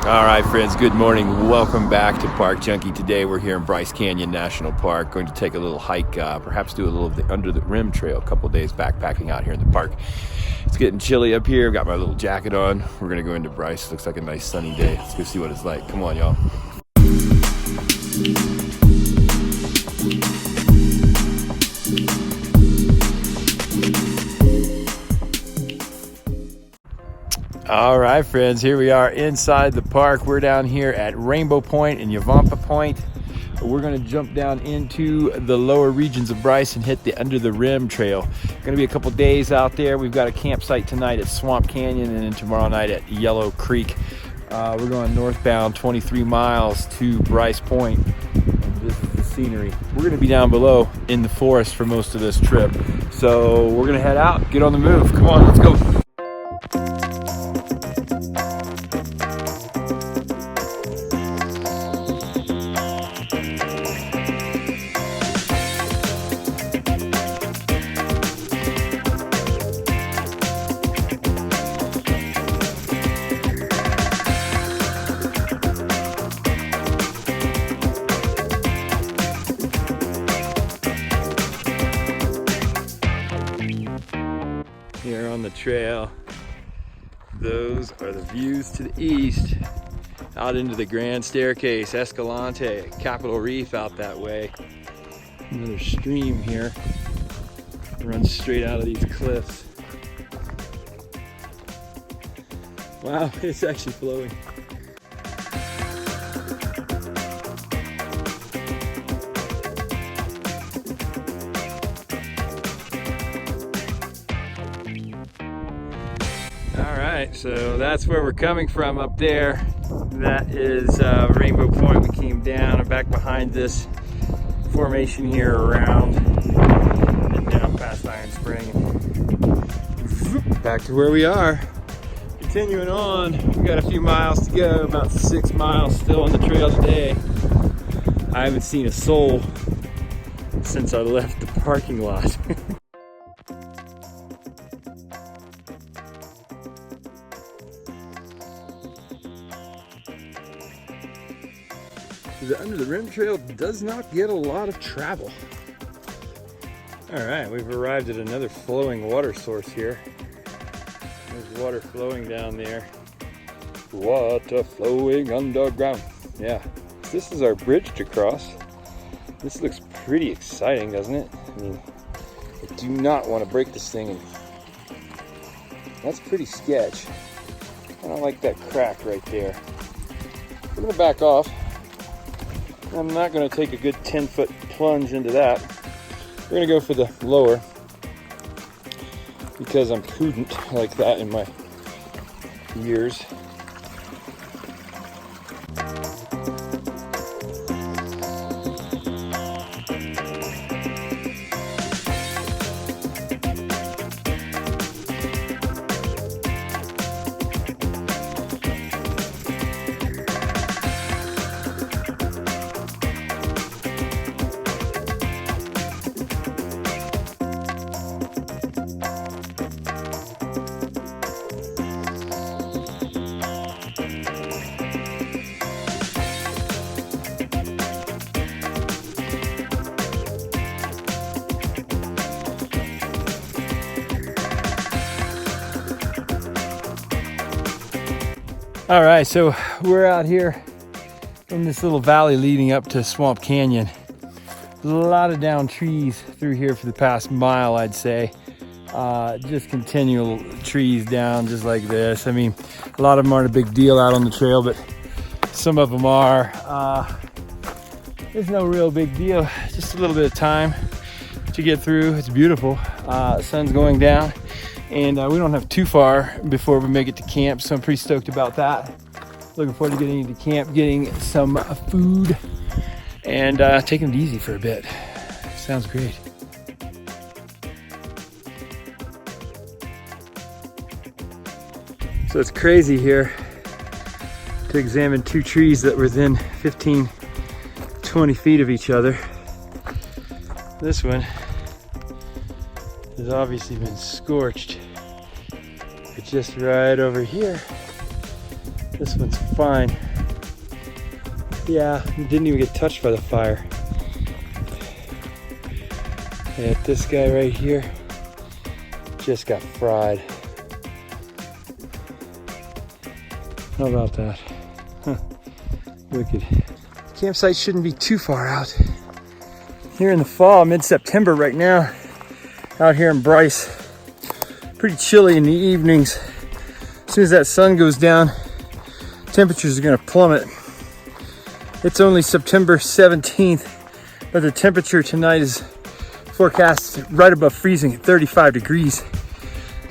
All right, friends, good morning. Welcome back to Park Junkie. Today we're here in Bryce Canyon National Park, going to take a little hike, perhaps do a little of the Under the Rim Trail. A couple days backpacking out here in the park. It's getting chilly up here. I've got my little jacket on. We're going to go into Bryce. Looks like a nice sunny day. Let's go see what it's like. Come on, y'all. All right, friends, here we are inside the park. We're down here at Rainbow Point and Yavampa Point. We're going to jump down into the lower regions of Bryce and hit the Under the Rim Trail. Going to be a couple days out there. We've got a campsite tonight at Swamp Canyon and then tomorrow night at Yellow Creek. We're going northbound 23 miles to Bryce Point. And this is the scenery. We're going to be down below in the forest for most of this trip. So we're going to head out, get on the move. Come on, let's go. Here on the trail, those are the views to the east, out into the Grand Staircase, Escalante, Capitol Reef out that way. Another stream here runs straight out of these cliffs. Wow, it's actually flowing. Alright, so that's where we're coming from up there. That is Rainbow Point. We came down and back behind this formation here around and down past Iron Spring. Back to where we are. Continuing on, we got a few miles to go, about 6 miles still on the trail today. I haven't seen a soul since I left the parking lot. The Under the Rim Trail does not get a lot of travel. All right, we've arrived at another flowing water source here. There's water flowing down there. Water flowing underground. Yeah, this is our bridge to cross. This looks pretty exciting, doesn't it? I mean, I do not want to break this thing. And that's pretty sketch. I don't like that crack right there. We're gonna back off. I'm not going to take a good 10-foot plunge into that. We're going to go for the lower because I'm prudent like that in my years. All right, so we're out here in this little valley leading up to Swamp Canyon. There's a lot of down trees through here for the past mile, I'd say. Just continual trees down just like this. I mean, a lot of them aren't a big deal out on the trail, but some of them are. There's no real big deal, just a little bit of time to get through. It's beautiful. Sun's going down. And we don't have too far before we make it to camp, so I'm pretty stoked about that. Looking forward to getting into camp, getting some food, and taking it easy for a bit. Sounds great. So it's crazy here to examine two trees that were within 15, 20 feet of each other. This one has obviously been scorched. But just right over here, This one's fine. Yeah, it didn't even get touched by the fire. Yeah, this guy right here just got fried. How about that? Huh. Wicked. Campsite shouldn't be too far out. Here in the fall, mid-September right now, out here in Bryce. Pretty chilly in the evenings. As soon as that sun goes down, temperatures are gonna plummet. It's only September 17th, but the temperature tonight is forecast right above freezing at 35 degrees.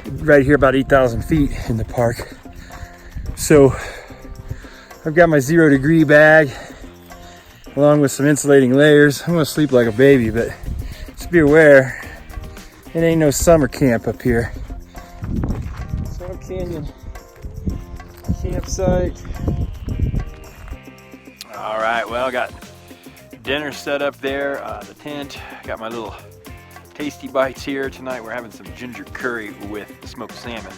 Right here about 8,000 feet in the park. So I've got my 0-degree bag along with some insulating layers. I'm gonna sleep like a baby, but just be aware, it ain't no summer camp up here. Swamp Canyon campsite. All right, well, got dinner set up there, the tent. Got my little tasty bites here. Tonight we're having some ginger curry with smoked salmon.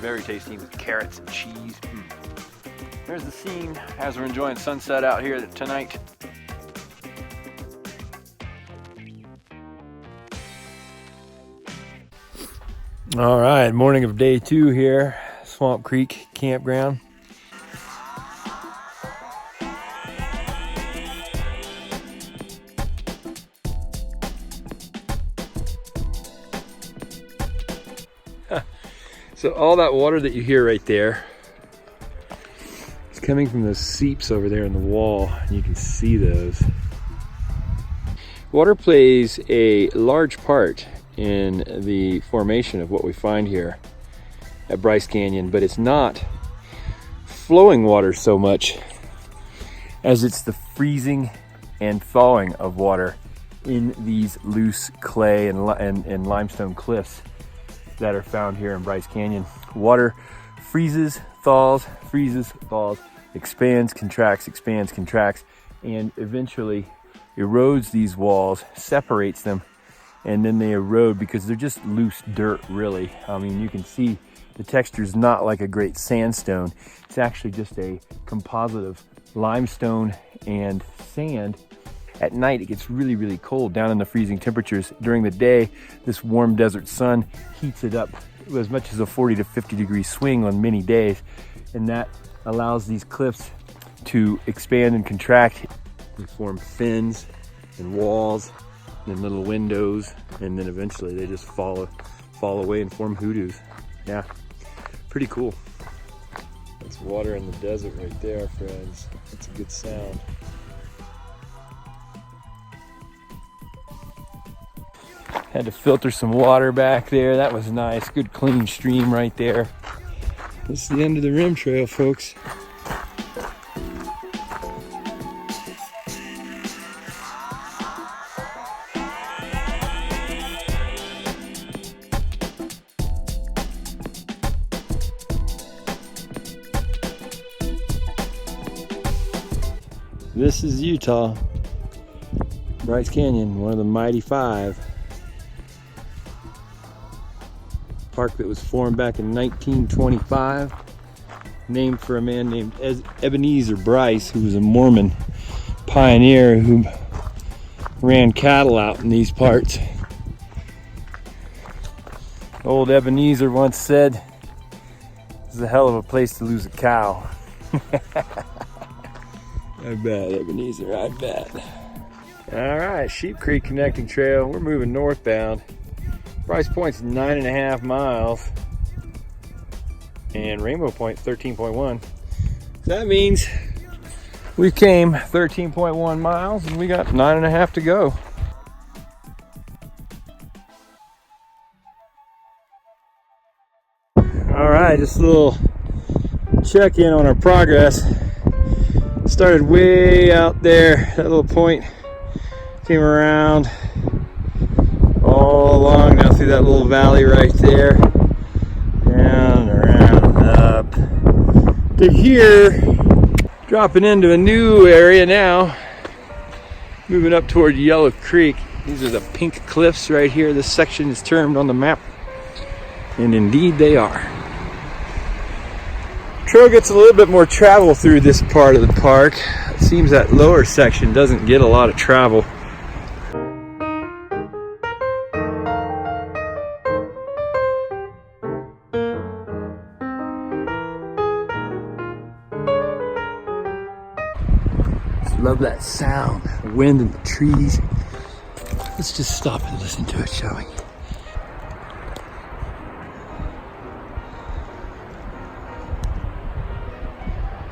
Very tasty with carrots and cheese. There's the scene as we're enjoying sunset out here tonight. All right, morning of day 2 here, Swamp Creek Campground. So all that water that you hear right there is coming from those seeps over there in the wall, and you can see those. Water plays a large part in the formation of what we find here at Bryce Canyon, but it's not flowing water so much as it's the freezing and thawing of water in these loose clay and limestone cliffs that are found here in Bryce Canyon. Water freezes, thaws, expands, contracts, and eventually erodes these walls, separates them, and then they erode because they're just loose dirt, really. I mean, you can see the texture is not like a great sandstone. It's actually just a composite of limestone and sand. At night, it gets really, really cold down in the freezing temperatures. During the day, this warm desert sun heats it up as much as a 40 to 50 degree swing on many days. And that allows these cliffs to expand and contract and form fins and walls and little windows. And then eventually they just fall away and form hoodoos. Yeah, pretty cool. That's water in the desert right there, friends. That's a good sound. Had to filter some water back there. That was nice. Good clean stream right there. This is the end of the rim trail, folks. This is Utah. Bryce Canyon, one of the mighty 5. Park that was formed back in 1925, named for a man named Ebenezer Bryce, who was a Mormon pioneer who ran cattle out in these parts. Old Ebenezer once said, "This is a hell of a place to lose a cow." I bet, Ebenezer, I bet. All right, Sheep Creek Connecting Trail. We're moving northbound. Bryce Point's 9.5 miles, and Rainbow Point 13.1. That means we came 13.1 miles, and we got 9.5 to go. All right, just a little check-in on our progress. Started way out there, that little point, came around all along now through that little valley right there, down and around and up to here, dropping into a new area now, moving up toward Yellow Creek. These are the pink cliffs right here. This section is termed on the map, and indeed they are. Trail gets a little bit more travel through this part of the park. It seems that lower section doesn't get a lot of travel. Love that sound, the wind in the trees. Let's just stop and listen to it, shall we?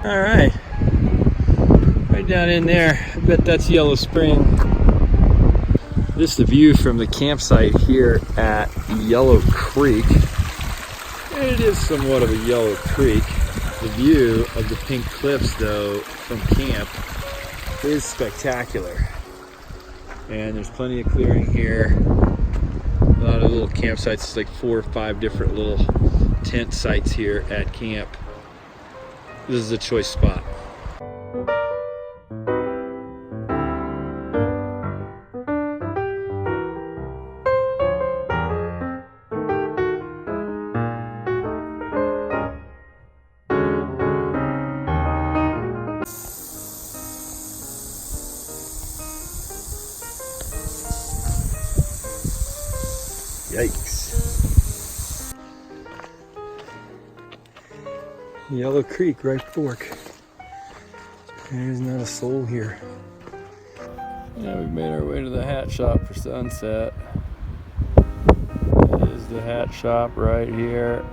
All right, right down in there, I bet that's Yellow Spring. This is the view from the campsite here at Yellow Creek. It is somewhat of a yellow creek. The view of the pink cliffs, though, from camp is spectacular. And there's plenty of clearing here. A lot of little campsites. It's like 4 or 5 different little tent sites here at camp. This is a choice spot. Yikes. Yellow Creek, right fork. There's not a soul here. Yeah, we've made our way to the hat shop for sunset. That is the hat shop right here.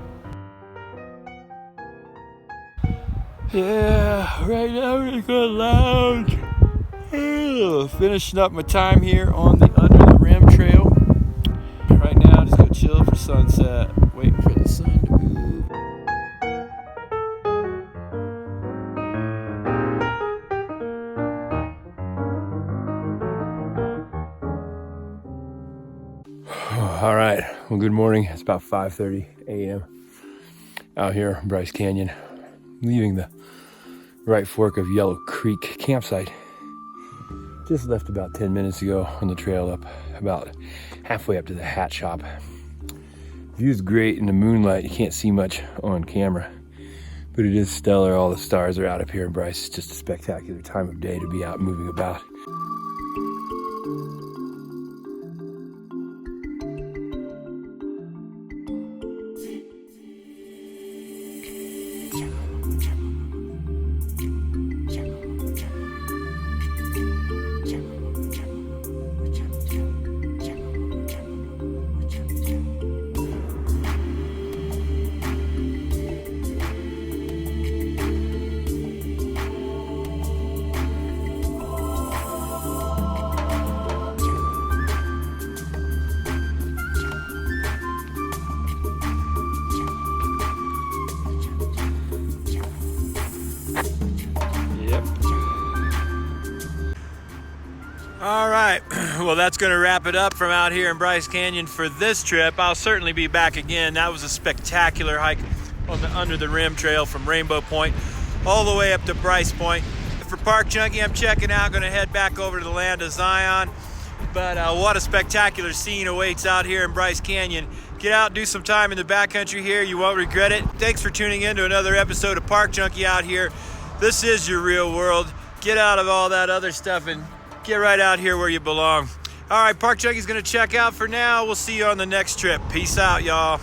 Yeah, right now we're gonna lounge. Finishing up my time here on the Under the Rim Trail. Right now, just go chill for sunset, waiting for the sun to move. All right, well, good morning. It's about 5:30 a.m. out here in Bryce Canyon, leaving the right fork of Yellow Creek campsite. Just left about 10 minutes ago on the trail up about halfway up to the hat shop. View's great in the moonlight. You can't see much on camera, but it is stellar. All the stars are out up here in Bryce. It's just a spectacular time of day to be out moving about. All right, well, that's going to wrap it up from out here in Bryce Canyon for this trip. I'll certainly be back again. That was a spectacular hike on the Under the Rim Trail from Rainbow Point all the way up to Bryce Point. For Park Junkie, I'm checking out, going to head back over to the land of Zion. But what a spectacular scene awaits out here in Bryce Canyon. Get out, do some time in the backcountry here. You won't regret it. Thanks for tuning in to another episode of Park Junkie out here. This is your real world. Get out of all that other stuff and get right out here where you belong. All right, Park Junkie's gonna check out for now. We'll see you on the next trip. Peace out, y'all.